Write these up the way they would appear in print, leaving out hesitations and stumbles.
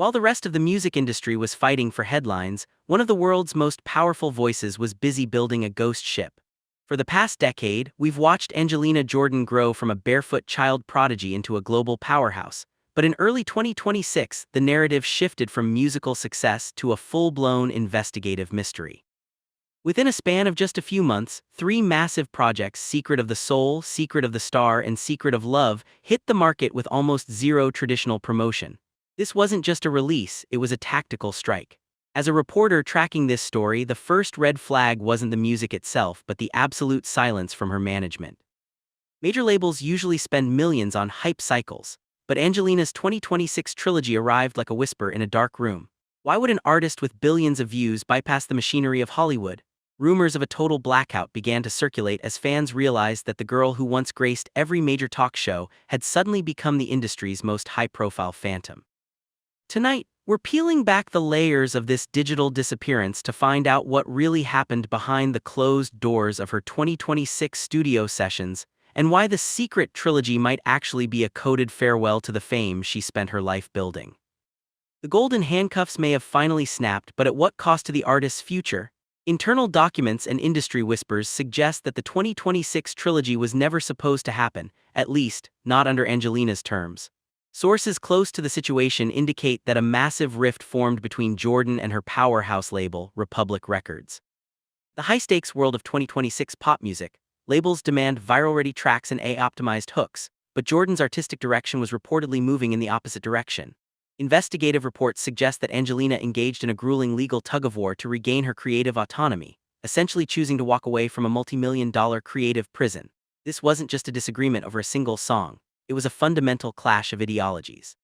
While the rest of the music industry was fighting for headlines, one of the world's most powerful voices was busy building a ghost ship. For the past decade, we've watched Angelina Jordan grow from a barefoot child prodigy into a global powerhouse. But in early 2026, the narrative shifted from musical success to a full-blown investigative mystery. Within a span of just a few months, three massive projects, Secret of the Soul, Secret of the Star, and Secret of Love, hit the market with almost zero traditional promotion. This wasn't just a release, it was a tactical strike. As a reporter tracking this story, the first red flag wasn't the music itself, but the absolute silence from her management. Major labels usually spend millions on hype cycles, but Angelina's 2026 Trilogy arrived like a whisper in a dark room. Why would an artist with billions of views bypass the machinery of Hollywood? Rumors of a total blackout began to circulate as fans realized that the girl who once graced every major talk show had suddenly become the industry's most high-profile phantom. Tonight, we're peeling back the layers of this digital disappearance to find out what really happened behind the closed doors of her 2026 studio sessions, and why the Secret Trilogy might actually be a coded farewell to the fame she spent her life building. The golden handcuffs may have finally snapped, but at what cost to the artist's future? Internal documents and industry whispers suggest that the 2026 Trilogy was never supposed to happen, at least, not under Angelina's terms. Sources close to the situation indicate that a massive rift formed between Jordan and her powerhouse label, Republic Records. The high-stakes world of 2026 pop music, labels demand viral-ready tracks and AI-optimized hooks, but Jordan's artistic direction was reportedly moving in the opposite direction. Investigative reports suggest that Angelina engaged in a grueling legal tug-of-war to regain her creative autonomy, essentially choosing to walk away from a multi-million-dollar creative prison. This wasn't just a disagreement over a single song, it was a fundamental clash of ideologies.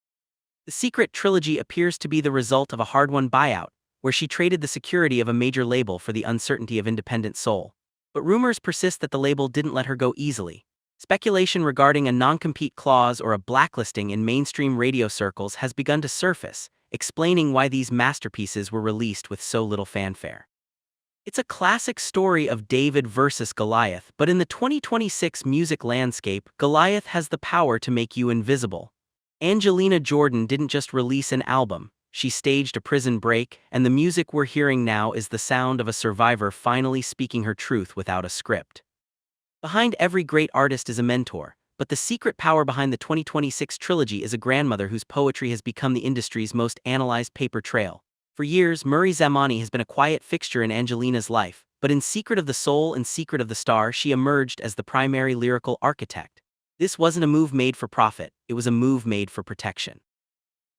The Secret Trilogy appears to be the result of a hard-won buyout, where she traded the security of a major label for the uncertainty of independent soul. But rumors persist that the label didn't let her go easily. Speculation regarding a non-compete clause or a blacklisting in mainstream radio circles has begun to surface, explaining why these masterpieces were released with so little fanfare. It's a classic story of David versus Goliath, but in the 2026 music landscape, Goliath has the power to make you invisible. Angelina Jordan didn't just release an album, she staged a prison break, and the music we're hearing now is the sound of a survivor finally speaking her truth without a script. Behind every great artist is a mentor, but the secret power behind the 2026 Trilogy is a grandmother whose poetry has become the industry's most analyzed paper trail. For years, Mery Zamani has been a quiet fixture in Angelina's life, but in Secret of the Soul and Secret of the Star she emerged as the primary lyrical architect. This wasn't a move made for profit, it was a move made for protection.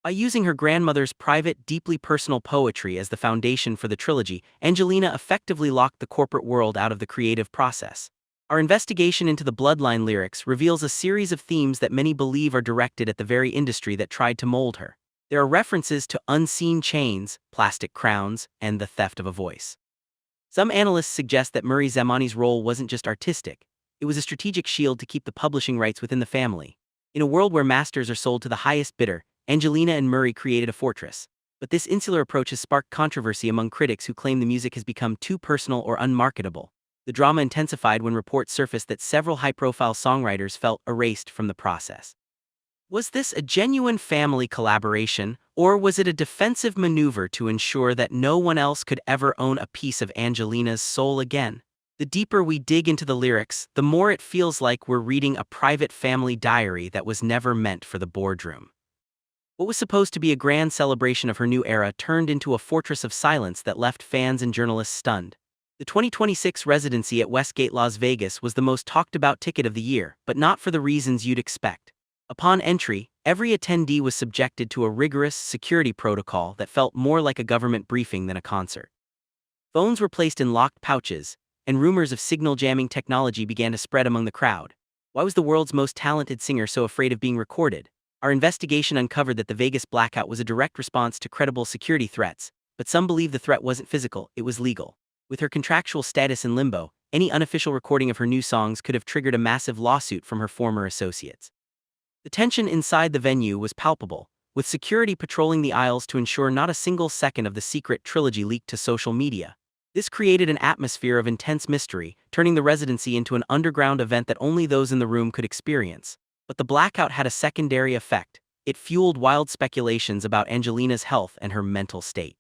By using her grandmother's private, deeply personal poetry as the foundation for the Trilogy, Angelina effectively locked the corporate world out of the creative process. Our investigation into the Bloodline lyrics reveals a series of themes that many believe are directed at the very industry that tried to mold her. There are references to unseen chains, plastic crowns, and the theft of a voice. Some analysts suggest that Mery Zamani's role wasn't just artistic, it was a strategic shield to keep the publishing rights within the family. In a world where masters are sold to the highest bidder, Angelina and Mery created a fortress. But this insular approach has sparked controversy among critics who claim the music has become too personal or unmarketable. The drama intensified when reports surfaced that several high-profile songwriters felt erased from the process. Was this a genuine family collaboration, or was it a defensive maneuver to ensure that no one else could ever own a piece of Angelina's soul again? The deeper we dig into the lyrics, the more it feels like we're reading a private family diary that was never meant for the boardroom. What was supposed to be a grand celebration of her new era turned into a fortress of silence that left fans and journalists stunned. The 2026 Residency at Westgate, Las Vegas was the most talked-about ticket of the year, but not for the reasons you'd expect. Upon entry, every attendee was subjected to a rigorous security protocol that felt more like a government briefing than a concert. Phones were placed in locked pouches, and rumors of signal jamming technology began to spread among the crowd. Why was the world's most talented singer so afraid of being recorded? Our investigation uncovered that the Vegas blackout was a direct response to credible security threats, but some believe the threat wasn't physical, it was legal. With her contractual status in limbo, any unofficial recording of her new songs could have triggered a massive lawsuit from her former associates. The tension inside the venue was palpable, with security patrolling the aisles to ensure not a single second of the Secret Trilogy leaked to social media. This created an atmosphere of intense mystery, turning the Residency into an underground event that only those in the room could experience. But the blackout had a secondary effect. it fueled wild speculations about Angelina's health and her mental state.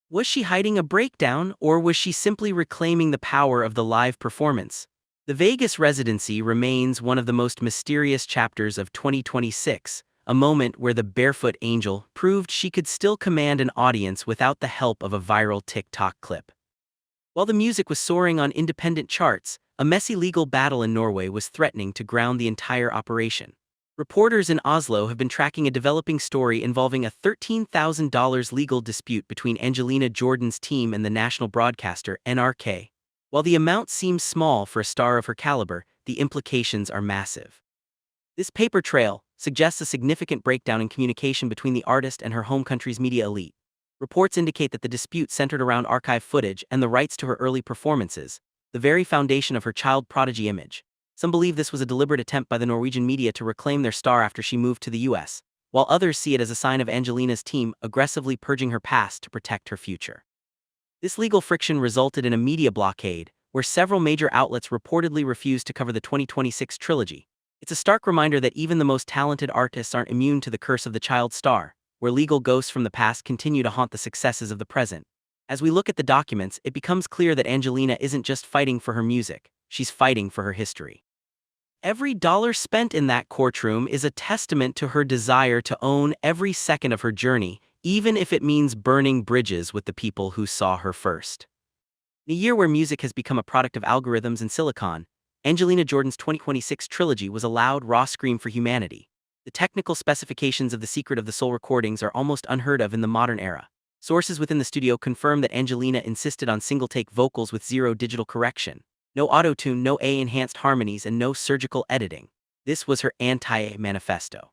Was she hiding a breakdown, or was she simply reclaiming the power of the live performance? The Vegas residency remains one of the most mysterious chapters of 2026, a moment where the Barefoot Angel proved she could still command an audience without the help of a viral TikTok clip. While the music was soaring on independent charts, a messy legal battle in Norway was threatening to ground the entire operation. Reporters in Oslo have been tracking a developing story involving a $13,000 legal dispute between Angelina Jordan's team and the national broadcaster NRK. While the amount seems small for a star of her caliber, the implications are massive. This paper trail suggests a significant breakdown in communication between the artist and her home country's media elite. Reports indicate that the dispute centered around archive footage and the rights to her early performances, the very foundation of her child prodigy image. Some believe this was a deliberate attempt by the Norwegian media to reclaim their star after she moved to the US, while others see it as a sign of Angelina's team aggressively purging her past to protect her future. This legal friction resulted in a media blockade, where several major outlets reportedly refused to cover the 2026 trilogy. It's a stark reminder that even the most talented artists aren't immune to the curse of the child star, where legal ghosts from the past continue to haunt the successes of the present. As we look at the documents, it becomes clear that Angelina isn't just fighting for her music, she's fighting for her history. Every dollar spent in that courtroom is a testament to her desire to own every second of her journey, even if it means burning bridges with the people who saw her first. In a year where music has become a product of algorithms and silicon, Angelina Jordan's 2026 trilogy was a loud, raw scream for humanity. The technical specifications of the Secret of the Soul recordings are almost unheard of in the modern era. Sources within the studio confirm that Angelina insisted on single-take vocals with zero digital correction. No auto-tune, no AI-enhanced harmonies, and no surgical editing. This was her anti-AI manifesto.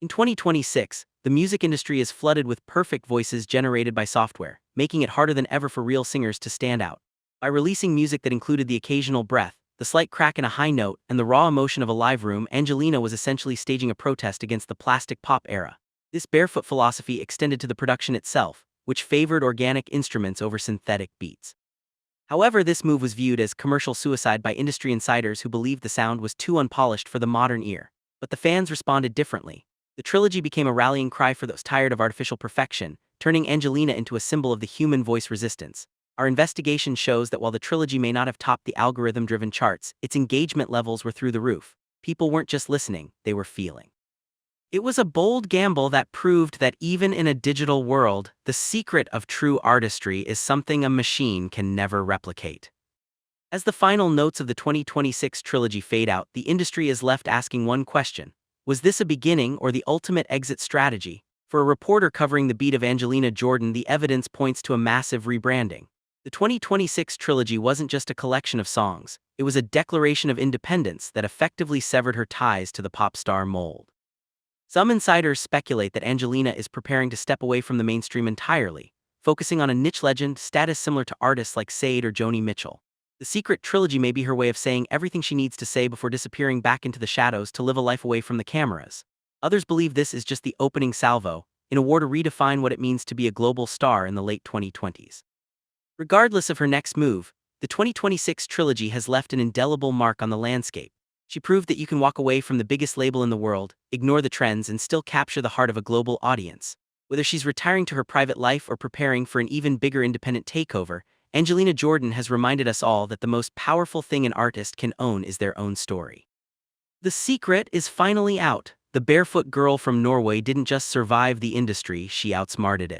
In 2026, the music industry is flooded with perfect voices generated by software, making it harder than ever for real singers to stand out. By releasing music that included the occasional breath, the slight crack in a high note, and the raw emotion of a live room, Angelina was essentially staging a protest against the plastic pop era. This Barefoot philosophy extended to the production itself, which favored organic instruments over synthetic beats. However, this move was viewed as commercial suicide by industry insiders who believed the sound was too unpolished for the modern ear. But the fans responded differently. The trilogy became a rallying cry for those tired of artificial perfection, turning Angelina into a symbol of the human voice resistance. Our investigation shows that while the trilogy may not have topped the algorithm-driven charts, its engagement levels were through the roof. People weren't just listening, they were feeling. It was a bold gamble that proved that even in a digital world, the secret of true artistry is something a machine can never replicate. As the final notes of the 2026 trilogy fade out, the industry is left asking one question. Was this a beginning or the ultimate exit strategy? For a reporter covering the beat of Angelina Jordan, the evidence points to a massive rebranding. The 2026 trilogy wasn't just a collection of songs, it was a declaration of independence that effectively severed her ties to the pop star mold. Some insiders speculate that Angelina is preparing to step away from the mainstream entirely, focusing on a niche legend status similar to artists like Sade or Joni Mitchell. The Secret trilogy may be her way of saying everything she needs to say before disappearing back into the shadows to live a life away from the cameras. Others believe this is just the opening salvo, in a war to redefine what it means to be a global star in the late 2020s. Regardless of her next move, the 2026 trilogy has left an indelible mark on the landscape. She proved that you can walk away from the biggest label in the world, ignore the trends, and still capture the heart of a global audience. Whether she's retiring to her private life or preparing for an even bigger independent takeover, Angelina Jordan has reminded us all that the most powerful thing an artist can own is their own story. The secret is finally out. The Barefoot girl from Norway didn't just survive the industry, she outsmarted it.